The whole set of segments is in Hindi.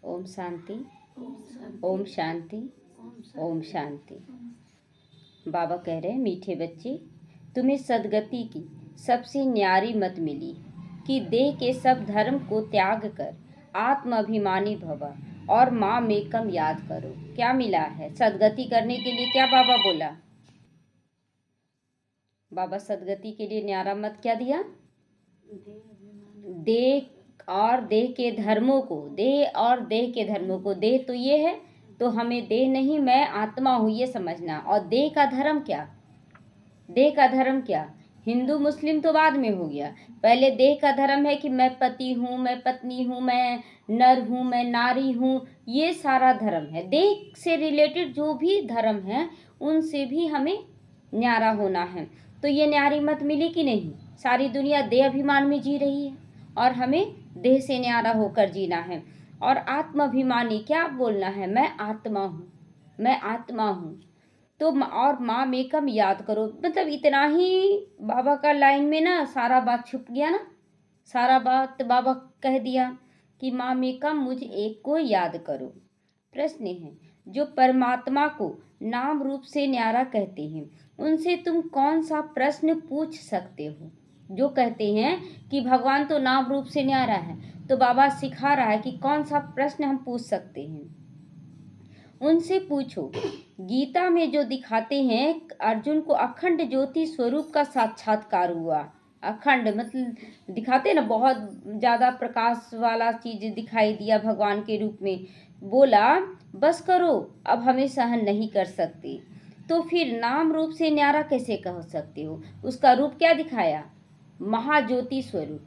ओम शांति, ओम शांति, ओम शांति। बाबा कह रहे हैं, मीठे बच्चे, तुम्हें सदगति की सबसे न्यारी मत मिली कि देह के सब धर्म को त्याग कर आत्म अभिमानी भव और माँ मेकम याद करो। क्या मिला है सदगति करने के लिए? क्या बाबा बोला? बाबा सदगति के लिए न्यारा मत क्या दिया? देह और देह के धर्मों को, देह और देह के धर्मों को। देह तो ये है, तो हमें देह नहीं, मैं आत्मा हूँ ये समझना। और देह का धर्म क्या? देह का धर्म क्या? हिंदू मुस्लिम तो बाद में हो गया, पहले देह का धर्म है कि मैं पति हूँ, मैं पत्नी हूँ, मैं नर हूँ, मैं नारी हूँ। ये सारा धर्म है। देह से रिलेटेड जो भी धर्म है उनसे भी हमें न्यारा होना है। तो ये न्यारी मत मिली कि नहीं? सारी दुनिया देह अभिमान में जी रही है और हमें देह से न्यारा होकर जीना है। और आत्माभिमानी क्या बोलना है? मैं आत्मा हूँ, मैं आत्मा हूँ। तो और माँ मेकम याद करो, मतलब इतना ही बाबा का लाइन में ना सारा बात छुप गया ना। सारा बात बाबा कह दिया कि माँ मेकम मुझ एक को याद करो। प्रश्न है, जो परमात्मा को नाम रूप से न्यारा कहते हैं उनसे तुम कौन सा प्रश्न पूछ सकते हो? जो कहते हैं कि भगवान तो नाम रूप से न्यारा है, तो बाबा सिखा रहा है कि कौन सा प्रश्न हम पूछ सकते हैं। उनसे पूछो, गीता में जो दिखाते हैं अर्जुन को अखंड ज्योति स्वरूप का साक्षात्कार हुआ। अखंड मतलब दिखाते ना, बहुत ज़्यादा प्रकाश वाला चीज़ दिखाई दिया भगवान के रूप में। बोला बस करो, अब हमें सहन नहीं कर सकते। तो फिर नाम रूप से न्यारा कैसे कह सकते हो? उसका रूप क्या दिखाया? महाज्योति स्वरूप,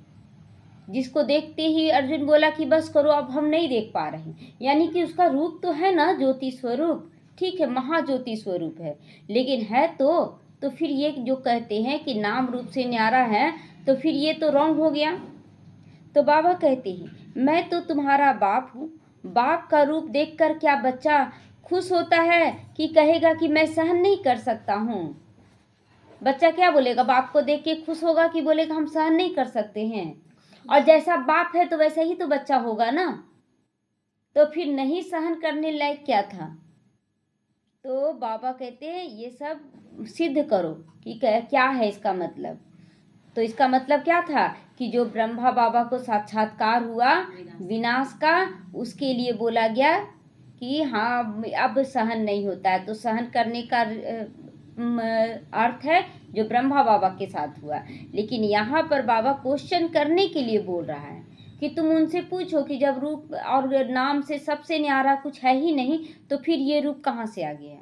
जिसको देखते ही अर्जुन बोला कि बस करो, अब हम नहीं देख पा रहे। यानी कि उसका रूप तो है ना ज्योति स्वरूप, ठीक है, महाज्योति स्वरूप है, लेकिन है तो फिर ये जो कहते हैं कि नाम रूप से न्यारा है, तो फिर ये तो रॉन्ग हो गया। तो बाबा कहते हैं, मैं तो तुम्हारा बाप हूँ। बाप का रूप देखकर क्या बच्चा खुश होता है कि कहेगा कि मैं सहन नहीं कर सकता हूँ? बच्चा क्या बोलेगा? बाप को देख के खुश होगा कि बोलेगा हम सहन नहीं कर सकते हैं? और जैसा बाप है तो वैसा ही तो बच्चा होगा ना। तो फिर नहीं सहन करने लायक क्या था? तो बाबा कहते हैं ये सब सिद्ध करो कि क्या है इसका मतलब। तो इसका मतलब क्या था कि जो ब्रह्मा बाबा को साक्षात्कार हुआ विनाश का, उसके लिए बोला गया कि हाँ अब सहन नहीं होता है। तो सहन करने का अर्थ है जो ब्रह्मा बाबा के साथ हुआ। लेकिन यहाँ पर बाबा क्वेश्चन करने के लिए बोल रहा है कि तुम उनसे पूछो कि जब रूप और नाम से सबसे न्यारा कुछ है ही नहीं, तो फिर ये रूप कहाँ से आ गया?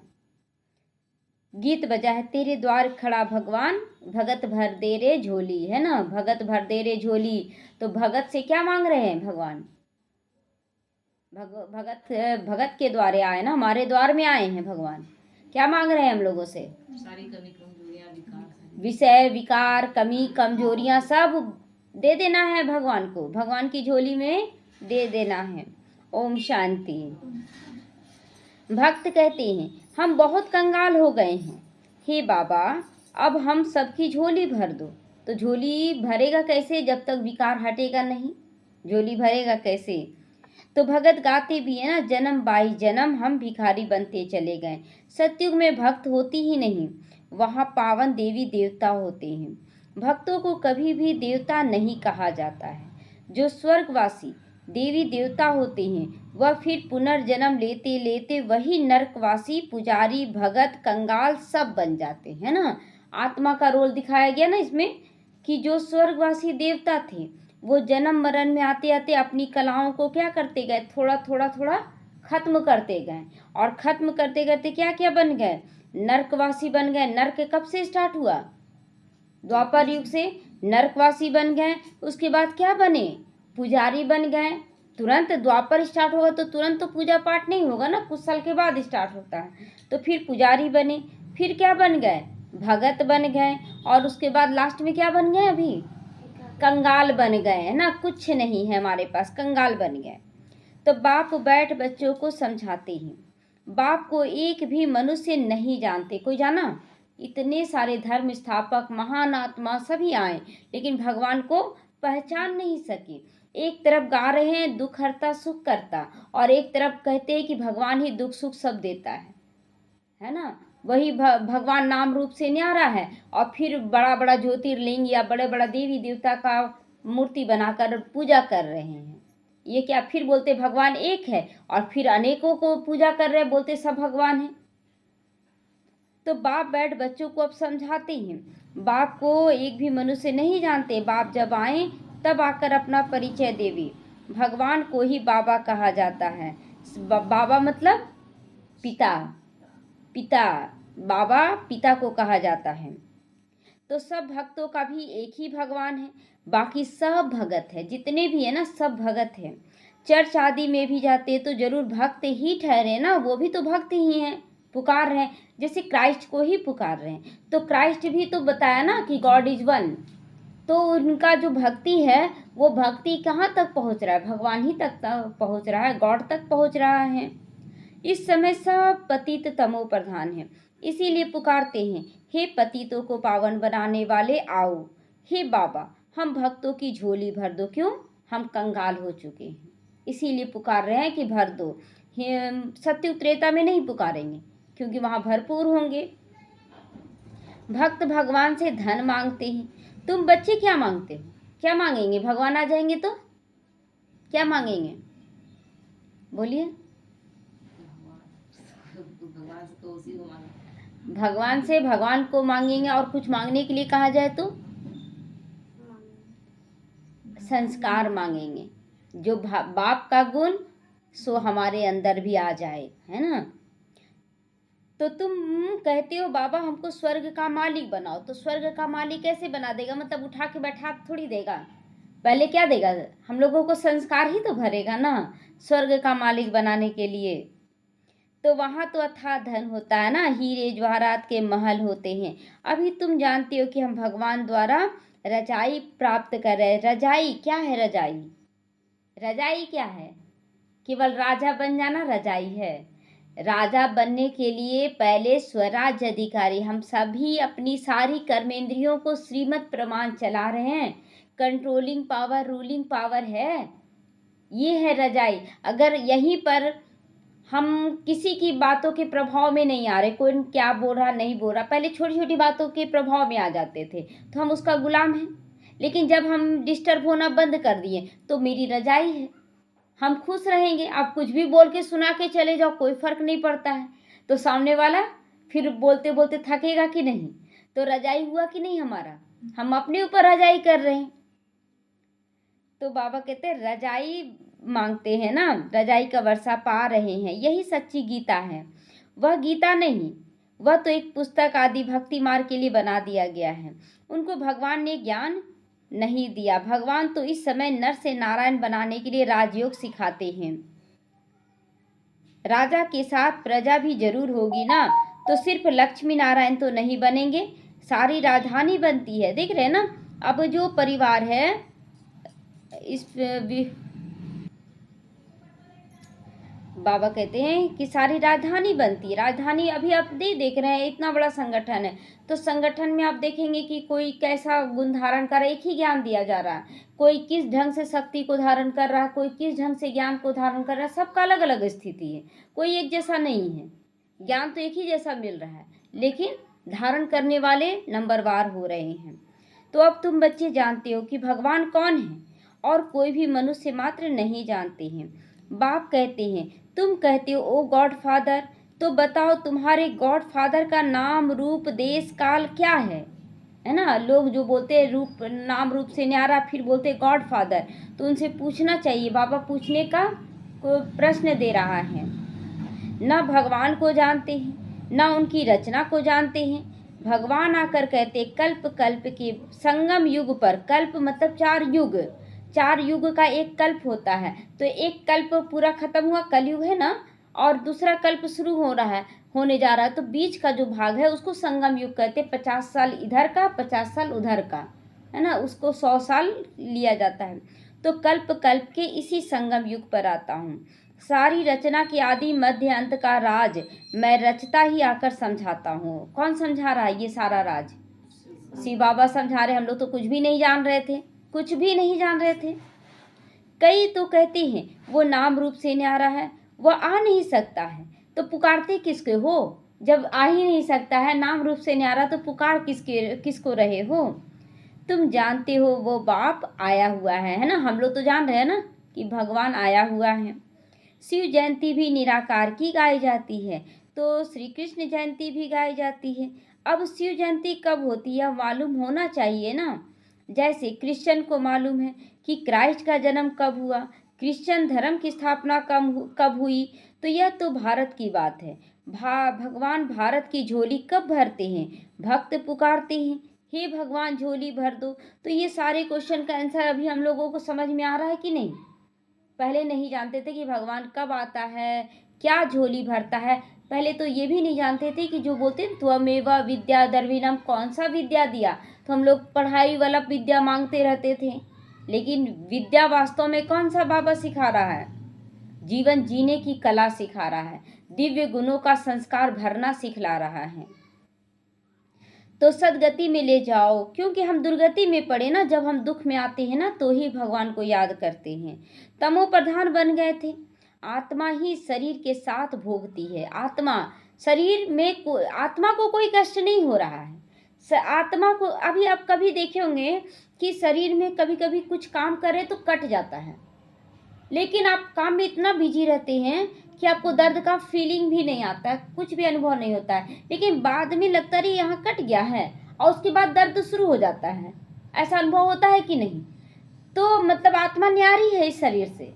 गीत बजा है, तेरे द्वार खड़ा भगवान, भगत भर दे रे झोली, है ना, भगत भर दे रे झोली। तो भगत से क्या मांग रहे हैं भगवान? भगत भगत के द्वारे आए ना, हमारे द्वार में आए हैं भगवान। क्या मांग रहे हैं हम लोगों से? सारी कमी कमजोरियां, विषय विकार कमी कमजोरियां सब दे देना है भगवान को, भगवान की झोली में दे देना है। ओम शांति। भक्त कहते हैं, हम बहुत कंगाल हो गए हैं, हे बाबा अब हम सबकी झोली भर दो। तो झोली भरेगा कैसे जब तक विकार हटेगा नहीं? झोली भरेगा कैसे? तो भगत गाते भी है ना, जन्म बाई जन्म हम भिखारी बनते चले गए। सतयुग में भक्त होती ही नहीं, वहाँ पावन देवी देवता होते हैं। भक्तों को कभी भी देवता नहीं कहा जाता है। जो स्वर्गवासी देवी देवता होते हैं वह फिर पुनर्जन्म लेते लेते वही नरकवासी पुजारी भगत कंगाल सब बन जाते हैं ना। आत्मा का रोल दिखाया गया ना इसमें कि जो स्वर्गवासी देवता थे वो जन्म मरण में आते आते अपनी कलाओं को क्या करते गए? थोड़ा थोड़ा थोड़ा खत्म करते गए, और खत्म करते करते क्या क्या बन गए? नरकवासी बन गए। नरक कब से स्टार्ट हुआ? द्वापर युग से नरकवासी बन गए। उसके बाद क्या बने? पुजारी बन गए। तुरंत द्वापर स्टार्ट होगा तो तुरंत तो पूजा पाठ नहीं होगा ना, कुछ साल के बाद स्टार्ट होता है। तो फिर पुजारी बने, फिर क्या बन गए? भगत बन गए, और उसके बाद लास्ट में क्या बन गए? अभी कंगाल बन गए, है ना, कुछ नहीं है हमारे पास, कंगाल बन गए। तो बाप बैठ बच्चों को समझाते हैं। बाप को एक भी मनुष्य नहीं जानते। कोई जाना? इतने सारे धर्म स्थापक महान आत्मा सभी आए, लेकिन भगवान को पहचान नहीं सके। एक तरफ गा रहे हैं दुख हरता सुख करता, और एक तरफ कहते हैं कि भगवान ही दुख सुख सब देता है ना। वही भगवान नाम रूप से न्यारा है, और फिर बड़ा बड़ा ज्योतिर्लिंग या बड़े बड़ा देवी देवता का मूर्ति बनाकर पूजा कर रहे हैं। ये क्या, फिर बोलते भगवान एक है, और फिर अनेकों को पूजा कर रहे, बोलते सब भगवान है। तो बाप बैठ बच्चों को अब समझाते हैं। बाप को एक भी मनुष्य नहीं जानते, बाप जब आए तब आकर अपना परिचय देवे। भगवान को ही बाबा कहा जाता है। बाबा मतलब पिता, पिता, बाबा पिता को कहा जाता है। तो सब भक्तों का भी एक ही भगवान है, बाकी सब भगत है, जितने भी है ना सब भगत है। चर्च आदि में भी जाते तो जरूर भक्त ही ठहरे ना, वो भी तो भक्त ही हैं, पुकार रहे हैं, जैसे क्राइस्ट को ही पुकार रहे हैं। तो क्राइस्ट भी तो बताया ना कि गॉड इज वन। तो उनका जो भक्ति है वो भक्ति कहाँ तक पहुँच रहा है, भगवान ही तक पहुँच रहा है, गॉड तक पहुँच रहा है। इस समय सब पतित तमो प्रधान है, इसीलिए पुकारते हैं, हे पतितों को पावन बनाने वाले आओ, हे बाबा हम भक्तों की झोली भर दो, क्यों, हम कंगाल हो चुके हैं, इसीलिए पुकार रहे हैं कि भर दो। सत्युग त्रेता में नहीं पुकारेंगे क्योंकि वहाँ भरपूर होंगे। भक्त भगवान से धन मांगते हैं। तुम बच्चे क्या मांगते हो, क्या मांगेंगे, भगवान आ जाएंगे तो क्या मांगेंगे, बोलिए। भगवान से भगवान को मांगेंगे, और कुछ मांगने के लिए कहा जाए तो संस्कार मांगेंगे, जो बाप का गुण सो हमारे अंदर भी आ जाए, है ना। तो तुम कहते हो बाबा हमको स्वर्ग का मालिक बनाओ, तो स्वर्ग का मालिक कैसे बना देगा, मतलब उठा के बैठा थोड़ी देगा, पहले क्या देगा, हम लोगों को संस्कार ही तो भरेगा ना स्वर्ग का मालिक बनाने के लिए। तो वहाँ तो अथाह धन होता है ना, हीरे जवाहरात के महल होते हैं। अभी तुम जानते हो कि हम भगवान द्वारा रजाई प्राप्त कर रहे हैं। रजाई क्या है, रजाई, रजाई क्या है, केवल राजा बन जाना रजाई है। राजा बनने के लिए पहले स्वराज अधिकारी, हम सभी अपनी सारी कर्मेंद्रियों को श्रीमत प्रमाण चला रहे हैं, कंट्रोलिंग पावर, रूलिंग पावर है, ये है रजाई। अगर यहीं पर हम किसी की बातों के प्रभाव में नहीं आ रहे, कोई क्या बोल रहा नहीं बोल रहा, पहले छोटी छोटी बातों के प्रभाव में आ जाते थे तो हम उसका गुलाम हैं। लेकिन जब हम डिस्टर्ब होना बंद कर दिए तो मेरी रजाई है, हम खुश रहेंगे। आप कुछ भी बोल के सुना के चले जाओ, कोई फर्क नहीं पड़ता है। तो सामने वाला फिर बोलते बोलते थकेगा कि नहीं, तो रजाई हुआ कि नहीं हमारा, हम अपने ऊपर रजाई कर रहे हैं। तो बाबा कहते हैं रजाई मांगते हैं ना, रजाई का वर्षा पा रहे हैं, यही सच्ची गीता है। वह गीता नहीं, वह तो एक पुस्तक आदि भक्ति मार्ग के लिए बना दिया गया है। उनको भगवान ने ज्ञान नहीं दिया। भगवान तो इस समय नर से नारायण बनाने के लिए राजयोग सिखाते हैं। राजा के साथ प्रजा भी जरूर होगी ना, तो सिर्फ लक्ष्मी नारायण तो नहीं बनेंगे, सारी राजधानी बनती है, देख रहे हैं ना। अब जो परिवार है इस बाबा कहते हैं कि सारी राजधानी बनती है। राजधानी अभी आप नहीं देख रहे हैं, इतना बड़ा संगठन है, तो संगठन में आप देखेंगे कि कोई कैसा गुण धारण कर, एक ही ज्ञान दिया जा रहा है, कोई किस ढंग से शक्ति को धारण कर रहा है, कोई किस ढंग से ज्ञान को धारण कर रहा है, सबका अलग अलग स्थिति है, कोई एक जैसा नहीं है। ज्ञान तो एक ही जैसा मिल रहा है, लेकिन धारण करने वाले नंबरवार हो रहे हैं। तो अब तुम बच्चे जानते हो कि भगवान कौन है, और कोई भी मनुष्य मात्र नहीं जानते हैं। बाप कहते हैं, तुम कहते हो ओ गॉड फादर, तो बताओ तुम्हारे गॉड फादर का नाम रूप देश काल क्या है ना। लोग जो बोलते हैं रूप नाम रूप से न्यारा, फिर बोलते गॉड फादर, तो उनसे पूछना चाहिए। बाबा पूछने का प्रश्न दे रहा है। न भगवान को जानते हैं, न उनकी रचना को जानते हैं। भगवान आकर कहते कल्प कल्प के संगम युग पर, कल्प मतलब 4 युग, 4 युग का एक कल्प होता है। तो एक कल्प पूरा खत्म हुआ, कलयुग है ना, और दूसरा कल्प शुरू हो रहा है, होने जा रहा है, तो बीच का जो भाग है उसको संगम युग कहते। 50 साल इधर का, 50 साल उधर का, है ना, उसको 100 साल लिया जाता है। तो कल्प कल्प के इसी संगम युग पर आता हूँ। सारी रचना की आदि मध्य अंत का राज मैं रचता ही आकर समझाता हूँ। कौन समझा रहा है ये सारा राज, शिव बाबा समझा रहे। हम लोग तो कुछ भी नहीं जान रहे थे, कुछ भी नहीं जान रहे थे। कई तो कहते हैं वो नाम रूप से न्यारा है, वह आ नहीं सकता है, तो पुकारते किसके हो? जब आ ही नहीं सकता है, नाम रूप से न्यारा, तो पुकार किसको रहे हो? तुम जानते हो वो बाप आया हुआ है ना? हम लोग तो जान रहे हैं ना कि भगवान आया हुआ है। शिव जयंती भी निराकार की गाई जाती है, तो श्री कृष्ण जयंती भी गाई जाती है। अब शिव जयंती कब होती है मालूम होना चाहिए ना। जैसे क्रिश्चियन को मालूम है कि क्राइस्ट का जन्म कब हुआ, क्रिश्चियन धर्म की स्थापना कब हुई, तो यह तो भारत की बात है। भगवान भारत की झोली कब भरते हैं? भक्त पुकारते हैं, हे भगवान झोली भर दो। तो ये सारे क्वेश्चन का आंसर अभी हम लोगों को समझ में आ रहा है कि नहीं? पहले नहीं जानते थे कि भगवान कब आता है, क्या झोली भरता है। पहले तो ये भी नहीं जानते थे कि जो बोलते हैं त्वमेव विद्या द्रविणम, कौन सा विद्या दिया, तो हम लोग पढ़ाई वाला विद्या मांगते रहते थे। लेकिन विद्या वास्तव में कौन सा बाबा सिखा रहा है? जीवन जीने की कला सिखा रहा है, दिव्य गुणों का संस्कार भरना सिखला रहा है। तो सदगति में ले जाओ, क्योंकि हम दुर्गति में पड़े ना, जब हम दुख में आते हैं ना तो ही भगवान को याद करते हैं। तमो प्रधान बन गए थे। आत्मा ही शरीर के साथ भोगती है। आत्मा शरीर में आत्मा को कोई कष्ट नहीं हो रहा है। आत्मा को अभी आप कभी देखे होंगे कि शरीर में कभी कभी कुछ काम करे तो कट जाता है, लेकिन आप काम में इतना बिजी रहते हैं कि आपको दर्द का फीलिंग भी नहीं आता है, कुछ भी अनुभव नहीं होता है, लेकिन बाद में लगता है यहाँ कट गया है और उसके बाद दर्द शुरू हो जाता है। ऐसा अनुभव होता है कि नहीं? तो मतलब आत्मा न्यारी है इस शरीर से।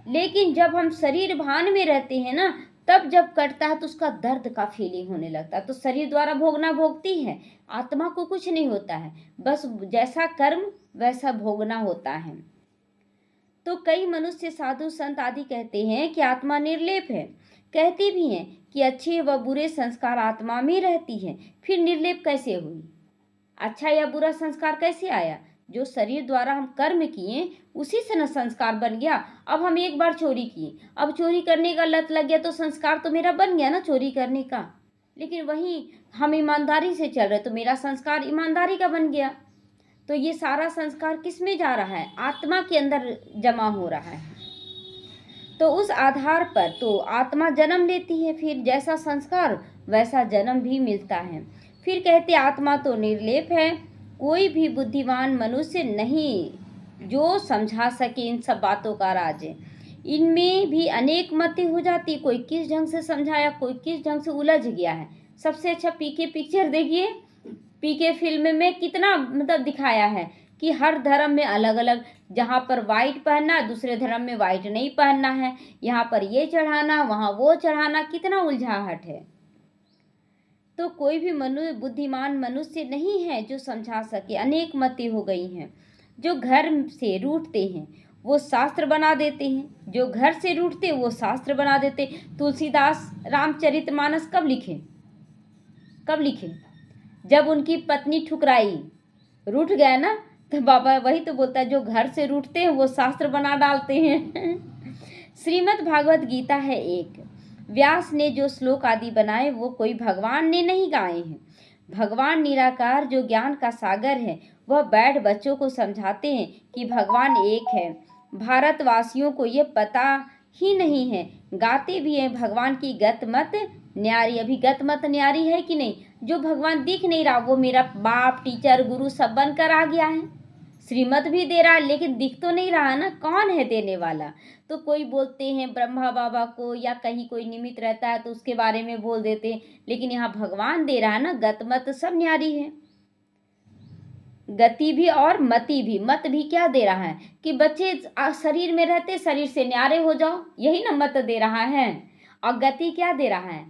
लेकिन जब हम शरीर भान में रहते हैं ना, तब जब कटता है तो उसका दर्द का फीलिंग होने लगता है। तो शरीर द्वारा भोगना भोगती है, आत्मा को कुछ नहीं होता है, बस जैसा कर्म वैसा भोगना होता है। तो कई मनुष्य साधु संत आदि कहते हैं कि आत्मा निर्लेप है। कहते भी हैं कि अच्छे व बुरे संस्कार आत्मा में रहती है। फिर निर्लेप कैसे हुई? अच्छा या बुरा संस्कार कैसे आया? जो शरीर द्वारा हम कर्म किए उसी से न संस्कार बन गया। अब हम एक बार चोरी किए, अब चोरी करने का लत लग गया, तो संस्कार तो मेरा बन गया ना चोरी करने का। लेकिन वहीं हम ईमानदारी से चल रहे तो मेरा संस्कार ईमानदारी का बन गया। तो ये सारा संस्कार किस में जा रहा है? आत्मा के अंदर जमा हो रहा है। तो उस आधार पर तो आत्मा जन्म लेती है, फिर जैसा संस्कार वैसा जन्म भी मिलता है। फिर कहते आत्मा तो निर्लेप है, कोई भी बुद्धिमान मनुष्य नहीं जो समझा सके इन सब बातों का राज। इनमें भी अनेक मतें हो जाती, कोई किस ढंग से समझाया, कोई किस ढंग से उलझ गया है। सबसे अच्छा पीके पिक्चर देखिए, पीके फिल्म में कितना मतलब दिखाया है कि हर धर्म में अलग अलग, जहाँ पर वाइट पहनना दूसरे धर्म में वाइट नहीं पहनना है, यहाँ पर ये चढ़ाना वहाँ वो चढ़ाना, कितना उलझाहट है। तो कोई भी बुद्धिमान मनुष्य नहीं है जो समझा सके। अनेक मतें हो गई हैं। जो घर से रूठते हैं वो शास्त्र बना देते हैं, जो घर से रूठते वो शास्त्र बना देते। तुलसीदास रामचरितमानस कब लिखे? जब उनकी पत्नी ठुकराई, रूठ गया ना, तो बाबा वही तो बोलता है जो घर से रूठते हैं वो शास्त्र बना डालते हैं। श्रीमद् भागवत गीता है एक। व्यास ने जो श्लोक आदि बनाए वो कोई भगवान ने नहीं गाए हैं। भगवान निराकार जो ज्ञान का सागर है, वह बैठ बच्चों को समझाते हैं कि भगवान एक है। भारतवासियों को ये पता ही नहीं है, गाते भी हैं भगवान की गत मत न्यारी। अभी गत मत न्यारी है कि नहीं? जो भगवान दिख नहीं रहा वो मेरा बाप, टीचर, गुरु सब बनकर आ गया है। श्रीमत भी दे रहा है लेकिन दिख तो नहीं रहा ना, कौन है देने वाला? तो कोई बोलते हैं ब्रह्मा बाबा को, या कहीं कोई निमित्त रहता है तो उसके बारे में बोल देते हैं, लेकिन यहाँ भगवान दे रहा है ना। गत मत सब न्यारी है, गति भी और मति भी। मत भी क्या दे रहा है कि बच्चे शरीर में रहते शरीर से न्यारे हो जाओ, यही ना मत दे रहा है। और गति क्या दे रहा है?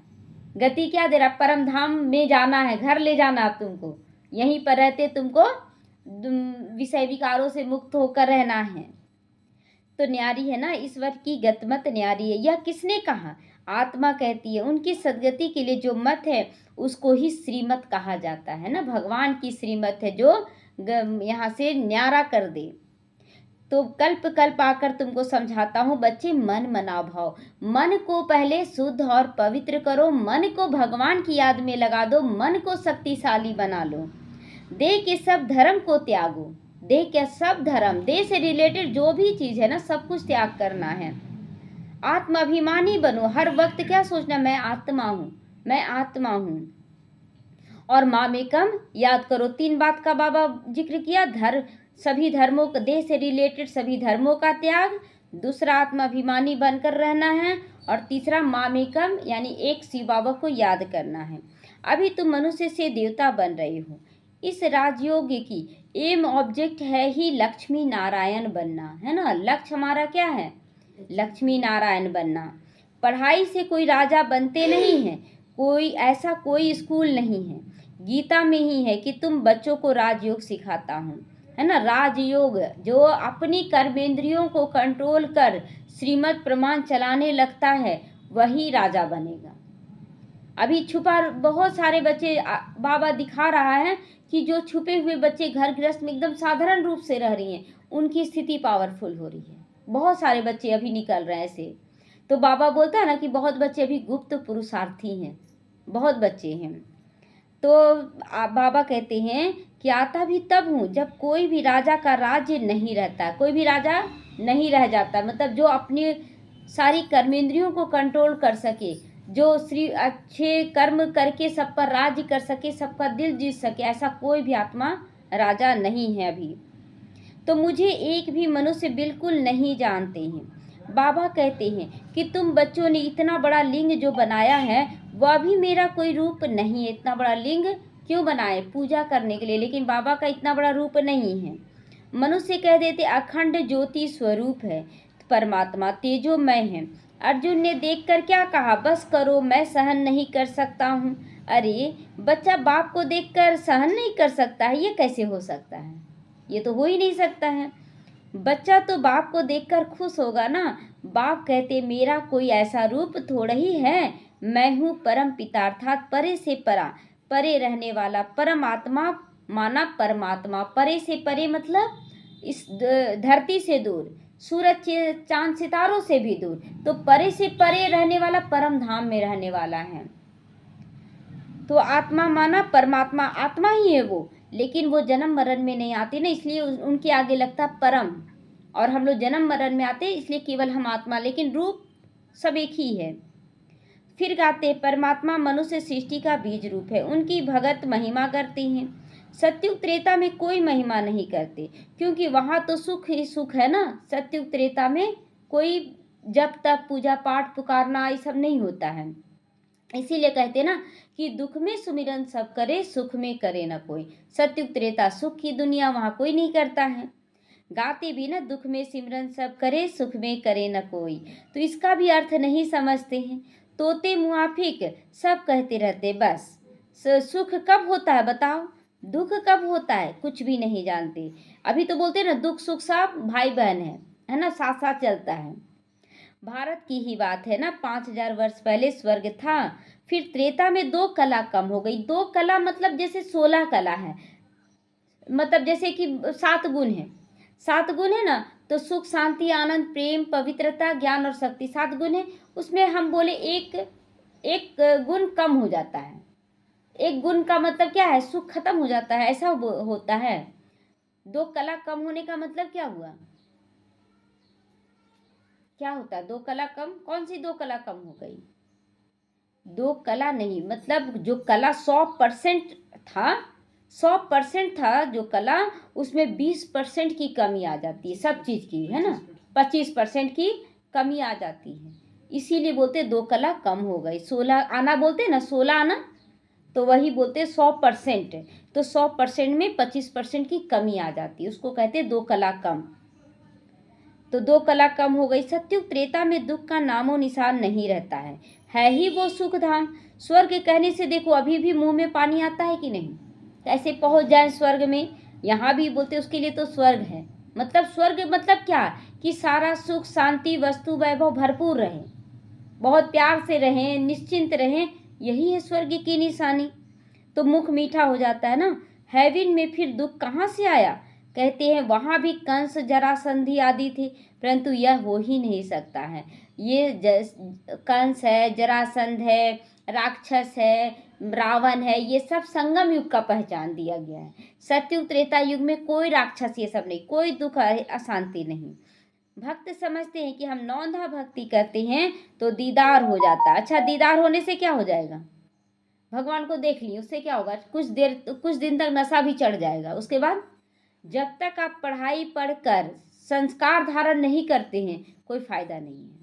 गति क्या दे रहा है? परम धाम में जाना है, घर ले जाना तुमको, यहीं पर रहते तुमको विषय विकारों से मुक्त होकर रहना है। तो न्यारी है ना, ईश्वर की गतमत न्यारी है। यह किसने कहा? आत्मा कहती है। उनकी सदगति के लिए जो मत है उसको ही श्रीमत कहा जाता है ना। भगवान की श्रीमत है जो यहाँ से न्यारा कर दे। तो कल्प कल्प आकर तुमको समझाता हूँ बच्चे, मन मना भाव। मन को पहले शुद्ध और पवित्र करो, मन को भगवान की याद में लगा दो, मन को शक्तिशाली बना लो। देह के सब धर्म को त्यागो, देह क्या, सब धर्म, देह से रिलेटेड जो भी चीज है ना, सब कुछ त्याग करना है। आत्माभिमानी बनो, हर वक्त क्या सोचना, मैं आत्मा हूँ, मैं आत्मा हूँ। और मामेकम याद करो, 3 बात का बाबा जिक्र किया, सभी धर्मों का, देह से रिलेटेड सभी धर्मों का त्याग, दूसरा आत्माभिमानी बनकर रहना है, और तीसरा मामेकम यानी एक शिव बाबा को याद करना है। अभी तुम मनुष्य से देवता बन रहे हो। इस राजयोग की एम ऑब्जेक्ट है ही लक्ष्मी नारायण बनना, है ना। लक्ष्य हमारा क्या है, लक्ष्मी नारायण बनना। पढ़ाई से कोई राजा बनते नहीं हैं, कोई स्कूल नहीं है, गीता में ही है कि तुम बच्चों को राजयोग सिखाता हूँ, है ना। राजयोग, जो अपनी कर्मेंद्रियों को कंट्रोल कर श्रीमद् प्रमाण चलाने लगता है, वही राजा बनेगा। अभी छुपा बहुत सारे बच्चे बाबा दिखा रहा है कि जो छुपे हुए बच्चे घर गृहस्थ में एकदम साधारण रूप से रह रही हैं, उनकी स्थिति पावरफुल हो रही है। बहुत सारे बच्चे अभी निकल रहे हैं ऐसे। तो बाबा बोलता है ना कि बहुत बच्चे अभी गुप्त पुरुषार्थी हैं, बहुत बच्चे हैं। तो बाबा कहते हैं कि आता भी तब हूँ जब कोई भी राजा का राज्य नहीं रहता, कोई भी राजा नहीं रह जाता, मतलब जो अपनी सारी कर्मेंद्रियों को कंट्रोल कर सके, जो श्री अच्छे कर्म करके सब पर राज्य कर सके, सबका दिल जीत सके, ऐसा कोई भी आत्मा राजा नहीं है अभी। तो मुझे एक भी मनुष्य बिल्कुल नहीं जानते हैं। बाबा कहते हैं कि तुम बच्चों ने इतना बड़ा लिंग जो बनाया है, वह भी मेरा कोई रूप नहीं है। इतना बड़ा लिंग क्यों बनाए, पूजा करने के लिए, लेकिन बाबा का इतना बड़ा रूप नहीं है। मनुष्य कह देते अखंड ज्योति स्वरूप है, परमात्मा तेजोमय है। अर्जुन ने देखकर क्या कहा, बस करो, मैं सहन नहीं कर सकता हूँ। अरे बच्चा बाप को देखकर सहन नहीं कर सकता है, ये कैसे हो सकता है, ये तो हो ही नहीं सकता है। बच्चा तो बाप को देखकर खुश होगा ना। बाप कहते मेरा कोई ऐसा रूप थोड़ा ही है, मैं हूँ परम पिता, अर्थात परे से परा, परे रहने वाला, परमात्मा माना परमात्मा। परे से परे मतलब इस धरती से दूर, सूरज चांद सितारों से भी दूर, तो परे से परे रहने वाला परम धाम में रहने वाला है। तो आत्मा माना परमात्मा, आत्मा ही है वो, लेकिन वो जन्म मरण में नहीं आती ना, इसलिए उनके आगे लगता परम। और हम लोग जन्म मरण में आते, इसलिए केवल हम आत्मा, लेकिन रूप सब एक ही है। फिर गाते परमात्मा मनुष्य सृष्टि का बीज रूप है, उनकी भगत महिमा करते हैं। सत्युग त्रेता में कोई महिमा नहीं करते, क्योंकि वहाँ तो सुख ही सुख है ना। सत्युग त्रेता में कोई जब तक पूजा पाठ पुकारना ये सब नहीं होता है। इसीलिए कहते ना कि दुख में सुमिरन सब करे, सुख में करे न कोई। सत्युग त्रेता सुख की दुनिया, वहाँ कोई नहीं करता है। गाते भी ना, दुख में सिमरन सब करे, सुख में करे न कोई। तो इसका भी अर्थ नहीं समझते हैं। तोते मुआफिक सब कहते रहते, बस सुख कब होता है बताओ, दुख कब होता है, कुछ भी नहीं जानते। अभी तो बोलते ना दुख सुख सब भाई बहन है ना, साथ साथ चलता है। भारत की ही बात है ना, 5000 वर्ष पहले स्वर्ग था, फिर त्रेता में 2 कला कम हो गई। 2 कला मतलब जैसे 16 कला है, मतलब जैसे कि 7 गुण है, 7 गुण है ना, तो सुख शांति आनंद प्रेम पवित्रता ज्ञान और शक्ति 7 गुण है। उसमें हम बोले एक एक गुण कम हो जाता है। एक गुण का मतलब क्या है, सुख खत्म हो जाता है, ऐसा होता है। 2 कला कम होने का मतलब क्या हुआ, क्या होता है 2 कला कम, कौन सी 2 कला कम हो गई। 2 कला नहीं, मतलब जो कला 100% था, 100% था जो कला, उसमें 20% की कमी आ जाती है, सब चीज की, है ना। 25% की कमी आ जाती है, इसीलिए बोलते 2 कला कम हो गई। 16 आना बोलते ना, 16 आना, तो वही बोलते 100%। तो 100% में 25% की कमी आ जाती है, उसको कहते 2 कला कम। तो 2 कला कम हो गई। सत्युग त्रेता में दुख का नामो निशान नहीं रहता है ही वो सुख धाम। स्वर्ग कहने से देखो अभी भी मुंह में पानी आता है कि नहीं, कैसे पहुंच जाए स्वर्ग में। यहाँ भी बोलते उसके लिए तो स्वर्ग है, मतलब स्वर्ग मतलब क्या, कि सारा सुख शांति वस्तु वैभव भरपूर रहे, बहुत प्यार से रहें, निश्चिंत रहें, यही है स्वर्ग की निशानी। तो मुख मीठा हो जाता है ना। हेवन में फिर दुख कहाँ से आया, कहते हैं वहाँ भी कंस जरासंधि आदि थे, परंतु यह हो ही नहीं सकता है। ये कंस है, जरासंध है, राक्षस है, रावण है, ये सब संगम युग का पहचान दिया गया है। सतयुग त्रेता युग में कोई राक्षस ये सब नहीं, कोई दुख अशांति नहीं। भक्त समझते हैं कि हम नौंधा भक्ति करते हैं तो दीदार हो जाता है। अच्छा, दीदार होने से क्या हो जाएगा? भगवान को देख ली, उससे क्या होगा? कुछ दिन तक नशा भी चढ़ जाएगा। उसके बाद जब तक आप पढ़ाई पढ़कर संस्कार धारण नहीं करते हैं, कोई फायदा नहीं है।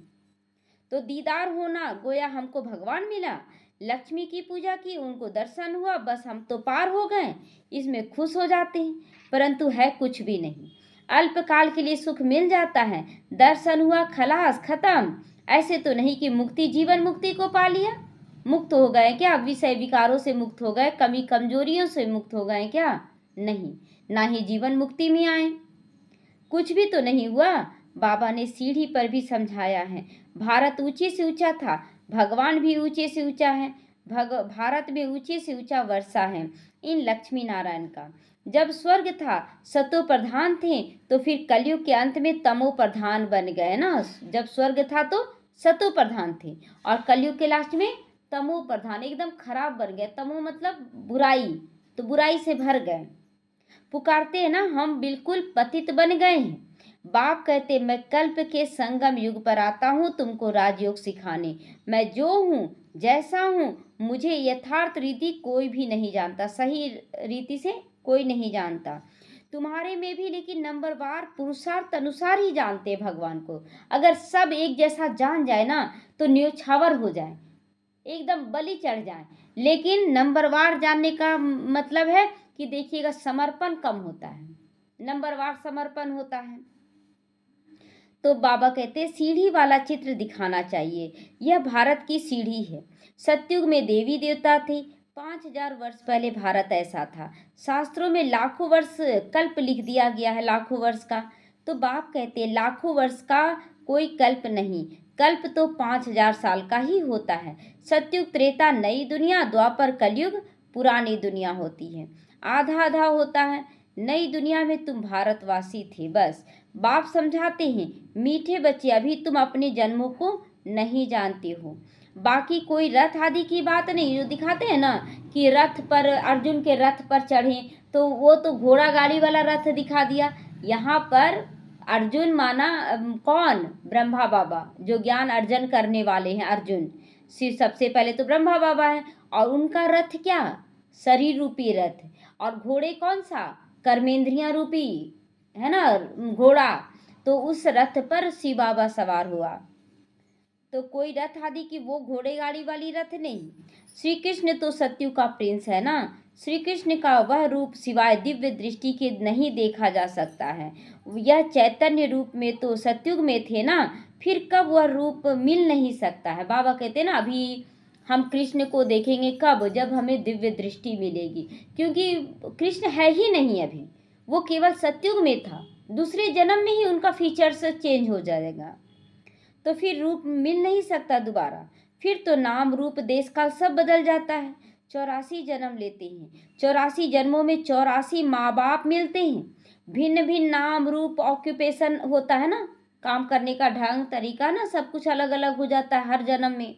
तो दीदार होना, गोया हमको भगवान मिला, लक्ष्मी की पूजा की, उनको दर्शन हुआ, बस हम तो पार हो गए, इसमें खुश हो जाते हैं। परंतु है कुछ भी नहीं, अल्पकाल के लिए सुख मिल जाता है, दर्शन हुआ, खलास, खत्म। ऐसे तो नहीं कि मुक्ति, जीवन मुक्ति को पा लिया, मुक्त हो गए क्या? विषय विकारों से मुक्त हो गए, कमी कमजोरियों से मुक्त हो गए क्या? नहीं, ना ही जीवन मुक्ति में आए, कुछ भी तो नहीं हुआ। बाबा ने सीढ़ी पर भी समझाया है, भारत ऊंचे से ऊंचा था, भगवान भी ऊंचे से ऊंचा है। भारत में ऊंचे से ऊंचा वर्षा है इन लक्ष्मी नारायण का। जब स्वर्ग था सतो प्रधान थे, तो फिर कलयुग के अंत में तमो प्रधान बन गए ना। जब स्वर्ग था तो सतो प्रधान थे, और कलयुग के लास्ट में तमो प्रधान, एकदम खराब बन गए। तमो मतलब बुराई, तो बुराई से भर गए। पुकारते हैं ना, हम बिल्कुल पतित बन गए हैं। बाप कहते, मैं कल्प के संगम युग पर आता हूँ तुमको राजयोग सिखाने। मैं जो हूँ, जैसा हूँ, मुझे यथार्थ रीति कोई भी नहीं जानता, सही रीति से कोई नहीं जानता। तुम्हारे में भी लेकिन नंबरवार पुरुषार्थ अनुसार ही जानते हैं भगवान को। अगर सब एक जैसा जान जाए ना, तो न्योछावर हो जाए, एकदम बलि चढ़ जाए। लेकिन नंबरवार जानने का मतलब है कि देखिएगा, समर्पण कम होता है, नंबरवार समर्पण होता है। तो बाबा कहते हैं सीढ़ी वाला चित्र दिखाना चाहिए। यह भारत की सीढ़ी है। सतयुग में देवी देवता थे, 5000 वर्ष पहले भारत ऐसा था। शास्त्रों में लाखों वर्ष कल्प लिख दिया गया है, लाखों वर्ष का। तो बाप कहते हैं लाखों वर्ष का कोई कल्प नहीं, कल्प तो 5000 साल का ही होता है। सतयुग त्रेता नई दुनिया, द्वापर कलयुग पुरानी दुनिया होती है, आधा आधा होता है। नई दुनिया में तुम भारतवासी थे बस। बाप समझाते हैं, मीठे बच्चे, अभी तुम अपने जन्मों को नहीं जानते हो। बाकी कोई रथ आदि की बात नहीं, जो दिखाते हैं ना कि रथ पर, अर्जुन के रथ पर चढ़े, तो वो तो घोड़ा गाड़ी वाला रथ दिखा दिया। यहाँ पर अर्जुन माना कौन? ब्रह्मा बाबा, जो ज्ञान अर्जन करने वाले हैं। अर्जुन सिर्फ सबसे पहले तो ब्रह्मा बाबा है, और उनका रथ क्या? शरीर रूपी रथ। और घोड़े कौन सा? कर्मेंद्रियां रूपी, है ना, घोड़ा। तो उस रथ पर शिव बाबा सवार हुआ। तो कोई रथ आदि की वो घोड़े गाड़ी वाली रथ नहीं। श्री कृष्ण तो सत्यु का प्रिंस है ना। श्री कृष्ण का वह रूप सिवाय दिव्य दृष्टि के नहीं देखा जा सकता है। यह चैतन्य रूप में तो सत्युग में थे ना, फिर कब वह रूप मिल नहीं सकता है। बाबा कहते ना, अभी हम कृष्ण को देखेंगे कब? जब हमें दिव्य दृष्टि मिलेगी, क्योंकि कृष्ण है ही नहीं अभी, वो केवल सत्युग में था। दूसरे जन्म में ही उनका फीचर्स चेंज हो जाएगा, तो फिर रूप मिल नहीं सकता दोबारा। फिर तो नाम रूप देश काल सब बदल जाता है। 84 जन्म लेते हैं, 84 जन्मों में 84 माँ बाप मिलते हैं, भिन्न भिन्न नाम रूप ऑक्यूपेशन होता है ना, काम करने का ढंग तरीका ना, सब कुछ अलग अलग हो जाता है हर जन्म में।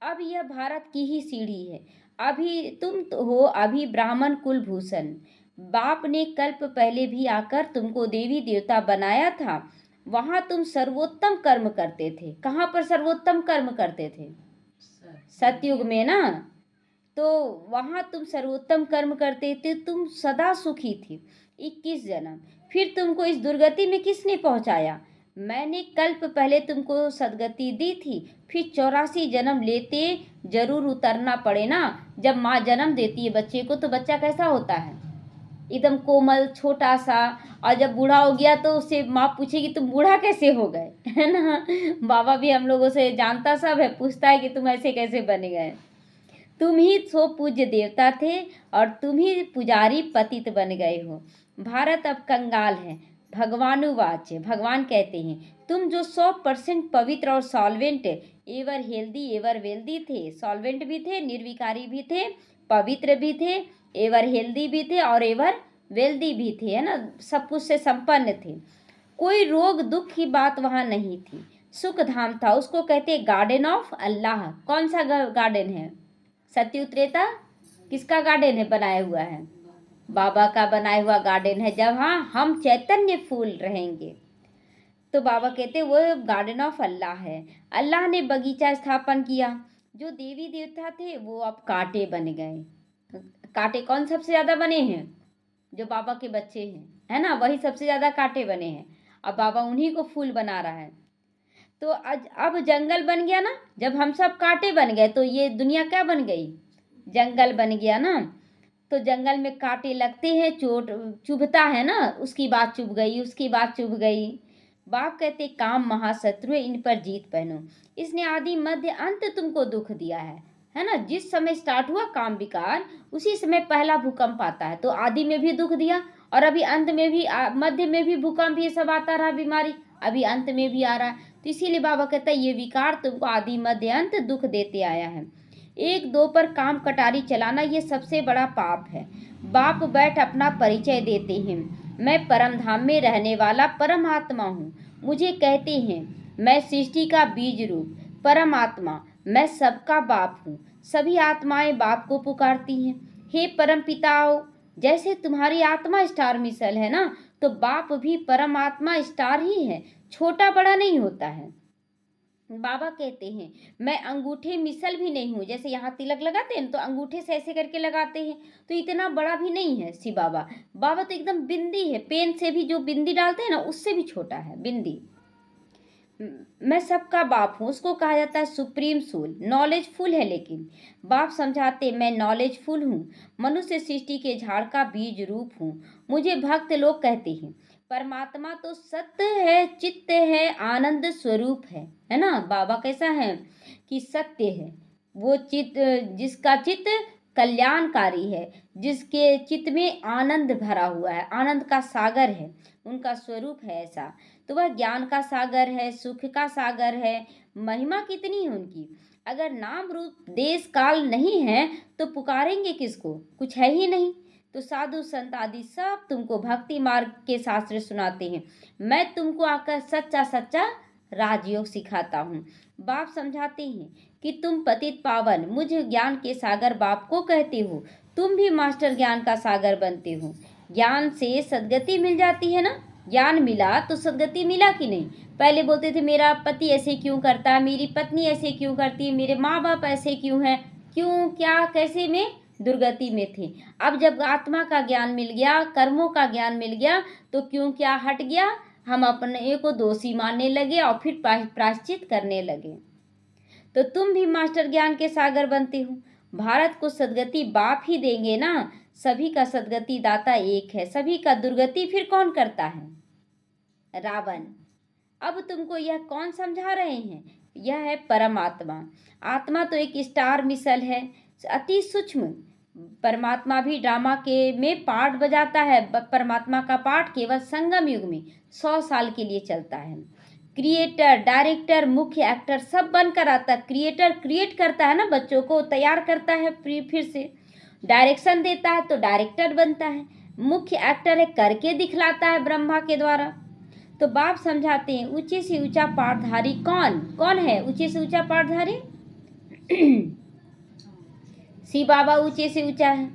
अब यह भारत की ही सीढ़ी है। अभी तुम तो हो अभी ब्राह्मण कुलभूषण। बाप ने कल्प पहले भी आकर तुमको देवी देवता बनाया था। वहां तुम सर्वोत्तम कर्म करते थे। कहाँ पर सर्वोत्तम कर्म करते थे? सतयुग में ना। तो वहां तुम सर्वोत्तम कर्म करते थे, तुम सदा सुखी थे। 21 जन्म, फिर तुमको इस दुर्गति में किसने पहुंचाया? मैंने कल्प पहले तुमको सदगति दी थी, फिर 84 जन्म लेते जरूर उतरना पड़े ना। जब माँ जन्म देती है बच्चे को, तो बच्चा कैसा होता है? एकदम कोमल, छोटा सा। और जब बूढ़ा हो गया तो उससे माँ पूछेगी तुम बूढ़ा कैसे हो गए, है ना। बाबा भी हम लोगों से जानता सब है, पूछता है कि तुम ऐसे कैसे बने गए। तुम ही सो पूज्य देवता थे, और तुम ही पुजारी पतित बन गए हो। भारत अब कंगाल है। भगवानुवाच, भगवान कहते हैं, तुम जो 100% पवित्र और solvent, ever healthy ever wealthy थे। सॉल्वेंट भी थे, निर्विकारी भी थे, पवित्र भी थे, एवर हेल्दी भी थे, और एवर वेल्दी भी थे, है ना, सब कुछ से संपन्न थे। कोई रोग दुख की बात वहाँ नहीं थी, सुख धाम था। उसको कहते गार्डन ऑफ अल्लाह। कौन सा गार्डन है? सत्ययुग त्रेता किसका गार्डन है बनाया हुआ है? बाबा का बनाया हुआ गार्डन है। जब हाँ हम चैतन्य फूल रहेंगे तो बाबा कहते वो गार्डन ऑफ अल्लाह है। अल्लाह ने बगीचा स्थापन किया। जो देवी देवता थे वो अब कांटे बन गए। कांटे कौन सबसे ज्यादा बने हैं? जो बाबा के बच्चे हैं, है ना, वही सबसे ज्यादा कांटे बने हैं। अब बाबा उन्हीं को फूल बना रहा है। तो अब जंगल बन गया ना। जब हम सब कांटे बन गए तो ये दुनिया क्या बन गई? जंगल बन गया ना। तो जंगल में कांटे लगते हैं, चोट चुभता है ना। उसकी बात चुभ गई, उसकी बात चुभ गई। बाप कहते काम महाशत्रु है, इन पर जीत पहनो। इसने आदि मध्य अंत तुमको दुख दिया है ना। जिस समय स्टार्ट हुआ काम विकार उसी समय पहला भूकंप आता है। तो आदि में भी दुख दिया और अभी अंत में भी, मध्य में भी भूकंप ये सब आता रहा, बीमारी अभी अंत में भी आ रहा है। तो इसीलिए बाबा कहता है ये विकार तुमको आदि मध्य अंत दुख देते आया है। एक दो पर काम कटारी चलाना ये सबसे बड़ा पाप है। बाप बैठ अपना परिचय देते हैं। मैं परम धाम में रहने वाला परमात्मा हूँ। मुझे कहते हैं मैं सृष्टि का बीज रूप परमात्मा, मैं सबका बाप हूँ। सभी आत्माएं बाप को पुकारती हैं, हे परम पिताओ। जैसे तुम्हारी आत्मा स्टार मिसल है ना, तो बाप भी परमात्मा स्टार ही है, छोटा बड़ा नहीं होता है। बाबा कहते हैं मैं अंगूठे मिसल भी नहीं हूँ। जैसे यहाँ तिलक लगाते हैं तो अंगूठे से ऐसे करके लगाते हैं, तो इतना बड़ा भी नहीं है शिव बाबा। बाबा तो एकदम बिंदी है, पेन से भी जो बिंदी डालते हैं ना उससे भी छोटा है बिंदी। मैं सबका बाप हूँ। उसको कहा जाता है सुप्रीम सोल, नॉलेजफुल है। लेकिन बाप समझाते मैं नॉलेजफुल हूँ, मनुष्य सृष्टि के झाड़ का बीज रूप हूँ। मुझे भक्त लोग कहते हैं परमात्मा तो सत्य है, चित्त है, आनंद स्वरूप है ना। बाबा कैसा है कि सत्य है, वो चित्त जिसका चित्त कल्याणकारी है, जिसके चित्त में आनंद भरा हुआ है, आनंद का सागर है, उनका स्वरूप है ऐसा। तो वह ज्ञान का सागर है, सुख का सागर है। महिमा कितनी है उनकी। अगर नाम रूप देश काल नहीं है तो पुकारेंगे किसको? कुछ है ही नहीं। तो साधु संत आदि सब तुमको भक्ति मार्ग के शास्त्र सुनाते हैं। मैं तुमको आकर सच्चा सच्चा राजयोग सिखाता हूँ। बाप समझाते हैं कि तुम पतित पावन मुझ ज्ञान के सागर बाप को कहते हो। तुम भी मास्टर ज्ञान का सागर बनते हो। ज्ञान से सदगति मिल जाती है ना। ज्ञान मिला तो सदगति मिला कि नहीं? पहले बोलते थे मेरा पति ऐसे क्यों करता है, मेरी पत्नी ऐसे क्यों करती है, मेरे माँ बाप ऐसे क्यों हैं, क्यों क्या कैसे में दुर्गति में थे। अब जब आत्मा का ज्ञान मिल गया, कर्मों का ज्ञान मिल गया, तो क्यों क्या हट गया, हम अपने को दोषी मानने लगे और फिर प्रायश्चित करने लगे। तो तुम भी मास्टर ज्ञान के सागर बनते हो। भारत को सदगति बाप ही देंगे ना। सभी का सदगति दाता एक है, सभी का दुर्गति फिर कौन करता है? रावण। अब तुमको यह कौन समझा रहे हैं? यह है परमात्मा। आत्मा तो एक स्टार मिसल है, अति सूक्ष्म। परमात्मा भी ड्रामा के में पार्ट बजाता है। परमात्मा का पार्ट केवल संगम युग में 100 साल के लिए चलता है। क्रिएटर, डायरेक्टर, मुख्य एक्टर सब बनकर आता है। क्रिएटर क्रिएट करता है ना, बच्चों को तैयार करता है, फिर से डायरेक्शन देता है तो डायरेक्टर बनता है। मुख्य एक्टर है, करके दिखलाता है ब्रह्मा के द्वारा। तो बाप समझाते हैं ऊंचे से ऊंचा पाठधारी कौन कौन है? ऊंचे से ऊंचा पाठधारी शिव बाबा ऊंचे से ऊंचा है,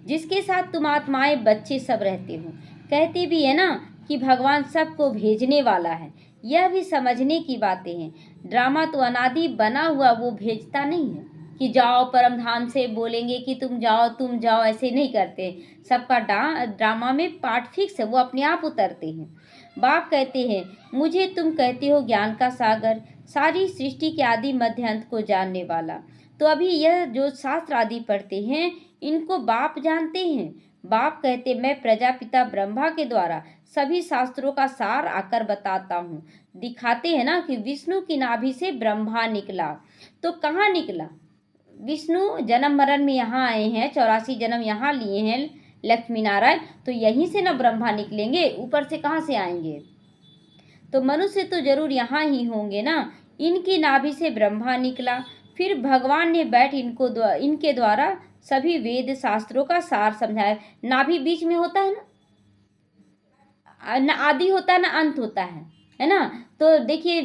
जिसके साथ तुम आत्माएं बच्चे सब रहते हो। कहते भी है ना कि भगवान सबको भेजने वाला है। यह भी समझने की बातें हैं। ड्रामा तो अनादि बना हुआ, वो भेजता नहीं है कि जाओ परम धाम से बोलेंगे कि तुम जाओ, ऐसे नहीं करते। सबका ड्रामा में पार्ट फिक्स है, वो अपने आप उतरते हैं। बाप कहते हैं मुझे तुम कहते हो ज्ञान का सागर, सारी सृष्टि के आदि मध्य अंत को जानने वाला। तो अभी यह जो शास्त्र आदि पढ़ते हैं इनको बाप जानते हैं। बाप कहते मैं प्रजापिता ब्रह्मा के द्वारा सभी शास्त्रों का सार आकर बताता हूँ। दिखाते हैं ना कि विष्णु की नाभि से ब्रह्मा निकला। तो कहाँ निकला? विष्णु जन्म मरण में यहाँ आए हैं, 84 जन्म यहाँ लिए हैं लक्ष्मी नारायण, तो यहीं से ना ब्रह्मा निकलेंगे, ऊपर से कहाँ से आएंगे? तो मनुष्य तो जरूर यहाँ ही होंगे ना। इनकी नाभि से ब्रह्मा निकला, फिर भगवान ने बैठ इनके द्वारा सभी वेद शास्त्रों का सार समझाया। नाभि बीच में होता है ना, ना आदि होता है ना अंत होता है ना। तो देखिए,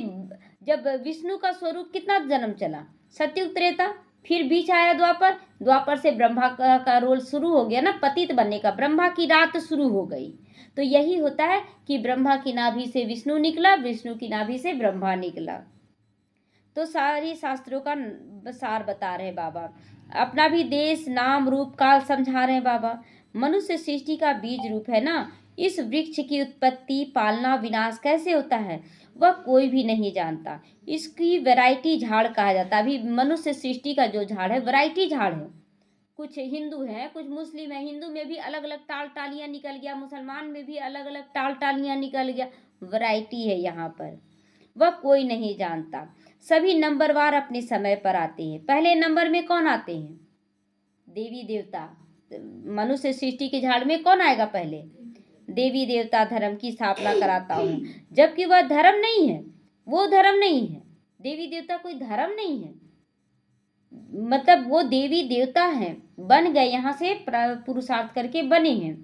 जब विष्णु का स्वरूप कितना जन्म चला, सतयुग त्रेता, फिर बीच आया द्वापर, द्वापर से ब्रह्मा का रोल शुरू हो गया ना पतित बनने का, ब्रह्मा की रात शुरू हो गई। तो यही होता है कि ब्रह्मा की नाभि से विष्णु निकला, विष्णु की नाभि से ब्रह्मा निकला। तो सारी शास्त्रों का सार बता रहे बाबा, अपना भी देश नाम रूप काल समझा रहे हैं बाबा। मनुष्य सृष्टि का बीज रूप है ना, इस वृक्ष की उत्पत्ति पालना विनाश कैसे होता है वह कोई भी नहीं जानता। इसकी वैरायटी झाड़ कहा जाता है। अभी मनुष्य सृष्टि का जो झाड़ है वैरायटी झाड़ है, कुछ हिंदू हैं कुछ मुस्लिम है, हिंदू में भी अलग अलग टाल टालियाँ निकल गया, मुसलमान में भी अलग अलग टाल टालियाँ निकल गया, वैरायटी है यहाँ पर, वह कोई नहीं जानता। सभी नंबरवार अपने समय पर आते हैं। पहले नंबर में कौन आते हैं? देवी देवता। मनुष्य सृष्टि के झाड़ में कौन आएगा पहले? देवी देवता धर्म की स्थापना कराता हूँ, जबकि वह धर्म नहीं है, वो धर्म नहीं है। देवी देवता कोई धर्म नहीं है, मतलब वो देवी देवता हैं, बन गए, यहाँ से पुरुषार्थ करके बने हैं।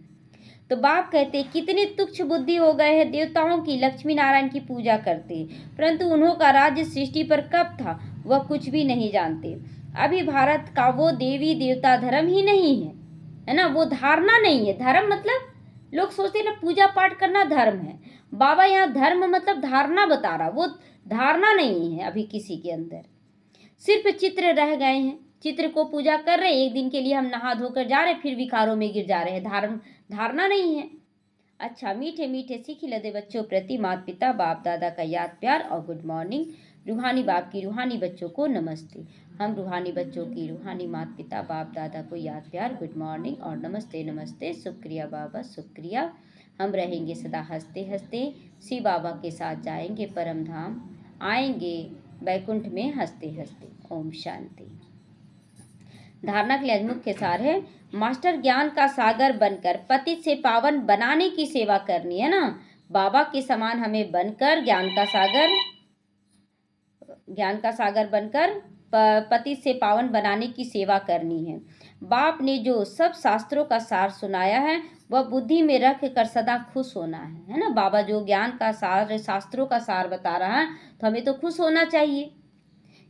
तो बाप कहते कितने तुच्छ बुद्धि हो गए हैं, देवताओं की लक्ष्मी नारायण की पूजा करते, परंतु उन्हों का राज्य सृष्टि पर कब था वह कुछ भी नहीं जानते। अभी भारत का वो देवी देवता धर्म ही नहीं है ना, वो धारणा नहीं है। धर्म मतलब लोग सोचते हैं ना पूजा पाठ करना धर्म है, बाबा यहाँ धर्म मतलब धारणा बता रहा, वो धारणा नहीं है अभी किसी के अंदर। सिर्फ चित्र रह गए हैं, चित्र को पूजा कर रहे, एक दिन के लिए हम नहा धोकर जा रहे, फिर विकारों में गिर जा रहे हैं, धारणा नहीं है। अच्छा, मीठे मीठे सीख लदे बच्चों प्रति माता पिता बाप दादा का याद प्यार और गुड मॉर्निंग। रूहानी बाप की रूहानी बच्चों को नमस्ते। हम रूहानी बच्चों की रूहानी माता पिता बाप दादा को याद प्यार गुड मॉर्निंग और नमस्ते नमस्ते। शुक्रिया बाबा शुक्रिया। हम रहेंगे सदा हंसते हंसते, शिव बाबा के साथ जाएंगे परम धाम, आएंगे वैकुंठ में हंसते हंसते। ओम शांति। धारणा के लिए आज मुख्य सार है, मास्टर ज्ञान का सागर बनकर पतित से पावन बनाने की सेवा करनी है ना। बाबा के समान हमें बनकर ज्ञान का सागर बनकर पतित से पावन बनाने की सेवा करनी है। बाप ने जो सब शास्त्रों का सार सुनाया है वह बुद्धि में रख कर सदा खुश होना है ना। बाबा जो ज्ञान का सार शास्त्रों का सार बता रहा है तो हमें तो खुश होना चाहिए।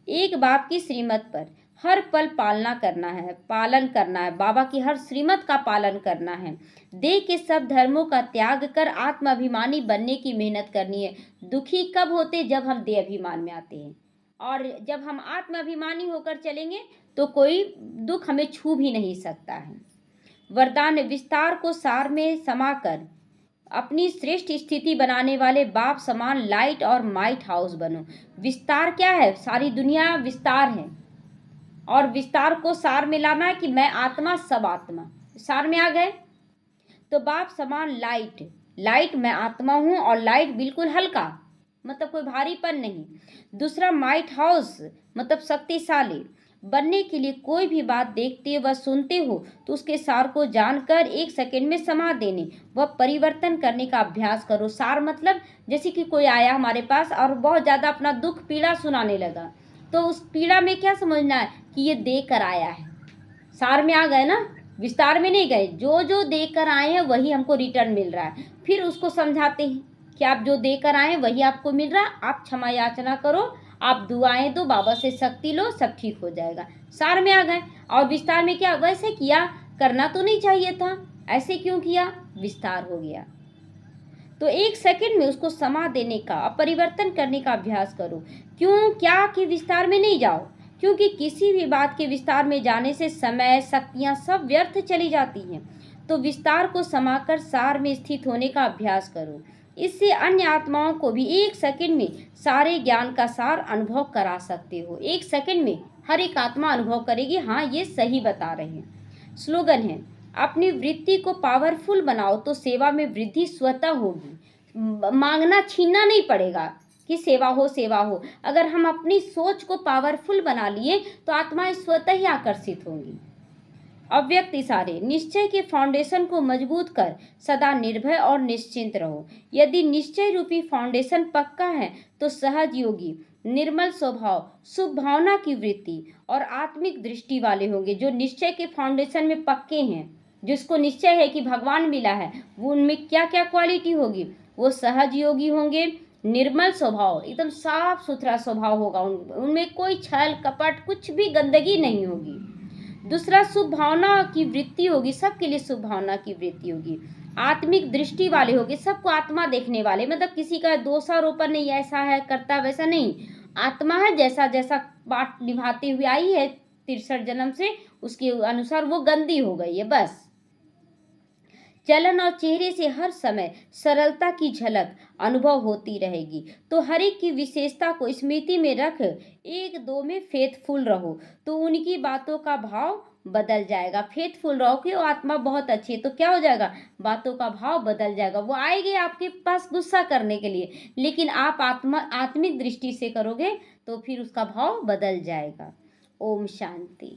एक बाप की श्रीमत पर हर पल पालन करना है, बाबा की हर श्रीमत का पालन करना है। देह के सब धर्मों का त्याग कर आत्माभिमानी बनने की मेहनत करनी है। दुखी कब होते? जब हम देह अभिमान में आते हैं, और जब हम आत्माभिमानी होकर चलेंगे तो कोई दुख हमें छू भी नहीं सकता है। वरदान विस्तार को सार में समाकर अपनी श्रेष्ठ स्थिति बनाने वाले बाप समान लाइट और माइट हाउस बनो। विस्तार क्या है? सारी दुनिया विस्तार है, और विस्तार को सार में लाना है कि मैं आत्मा सब आत्मा सार में आ गए। तो बाप समान लाइट मैं आत्मा हूँ, और लाइट बिल्कुल हल्का, मतलब कोई भारीपन नहीं। दूसरा माइट हाउस मतलब शक्तिशाली बनने के लिए कोई भी बात देखते व सुनते हो तो उसके सार को जानकर 1 सेकंड में समा देने व परिवर्तन करने का अभ्यास करो। सार मतलब जैसे कि कोई आया हमारे पास और बहुत ज़्यादा अपना दुख पीड़ा सुनाने लगा, तो उस पीड़ा में क्या समझना है कि ये दे कर आया है। सार में आ गए ना, विस्तार में नहीं गए। जो जो दे कर आए हैं वही हमको रिटर्न मिल रहा है। फिर उसको समझाते हैं कि आप जो दे कर आए हैं वही आपको मिल रहा है, आप क्षमा याचना करो, आप दुआएं दो, बाबा से शक्ति लो, सब ठीक हो जाएगा। सार में आ गए। और विस्तार में क्या? वैसे किया, करना तो नहीं चाहिए था, ऐसे क्यों किया? विस्तार हो गया। तो 1 सेकंड में उसको समा देने का, परिवर्तन करने का अभ्यास करो। क्यों क्या कि विस्तार में नहीं जाओ? क्योंकि किसी भी बात के विस्तार में जाने से समय शक्तियाँ सब व्यर्थ चली जाती हैं। तो विस्तार को समाकर सार में स्थित होने का अभ्यास करो। इससे अन्य आत्माओं को भी 1 सेकंड में सारे ज्ञान का सार अनुभव करा सकते हो। 1 सेकंड में हर एक आत्मा अनुभव करेगी, हाँ ये सही बता रहे हैं। स्लोगन है, अपनी वृत्ति को पावरफुल बनाओ तो सेवा में वृद्धि स्वतः होगी। मांगना छीनना नहीं पड़ेगा कि सेवा हो। अगर हम अपनी सोच को पावरफुल बना लिए तो आत्माएं स्वतः ही आकर्षित होंगी। अव्यक्त इशारे, निश्चय के फाउंडेशन को मजबूत कर सदा निर्भय और निश्चिंत रहो। यदि निश्चय रूपी फाउंडेशन पक्का है तो सहज योगी, निर्मल स्वभाव, शुभ भावना की वृत्ति और आत्मिक दृष्टि वाले होंगे। जो निश्चय के फाउंडेशन में पक्के हैं, जिसको निश्चय है कि भगवान मिला है, वो उनमें क्या क्या क्वालिटी होगी? वो सहज योगी होंगे, निर्मल स्वभाव, एकदम साफ सुथरा स्वभाव होगा, उनमें कोई छल कपट कुछ भी गंदगी नहीं होगी। दूसरा, शुभ भावना की वृत्ति होगी, सबके लिए शुभ भावना की वृत्ति होगी। आत्मिक दृष्टि वाले होंगे, सबको आत्मा देखने वाले, मतलब किसी का दोषारोपण नहीं, ऐसा है करता वैसा नहीं, आत्मा है, जैसा जैसा पाठ निभाते हुए आई है 63 जन्म से, उसके अनुसार वो गंदी हो गई है बस। चलन और चेहरे से हर समय सरलता की झलक अनुभव होती रहेगी। तो हर एक की विशेषता को स्मृति में रख एक दो में फेथफुल रहो, तो उनकी बातों का भाव बदल जाएगा। फेथफुल रहो कि वो आत्मा बहुत अच्छी है, तो क्या हो जाएगा? बातों का भाव बदल जाएगा। वो आएंगे आपके पास गुस्सा करने के लिए, लेकिन आप आत्मिक दृष्टि से करोगे तो फिर उसका भाव बदल जाएगा। ओम शांति।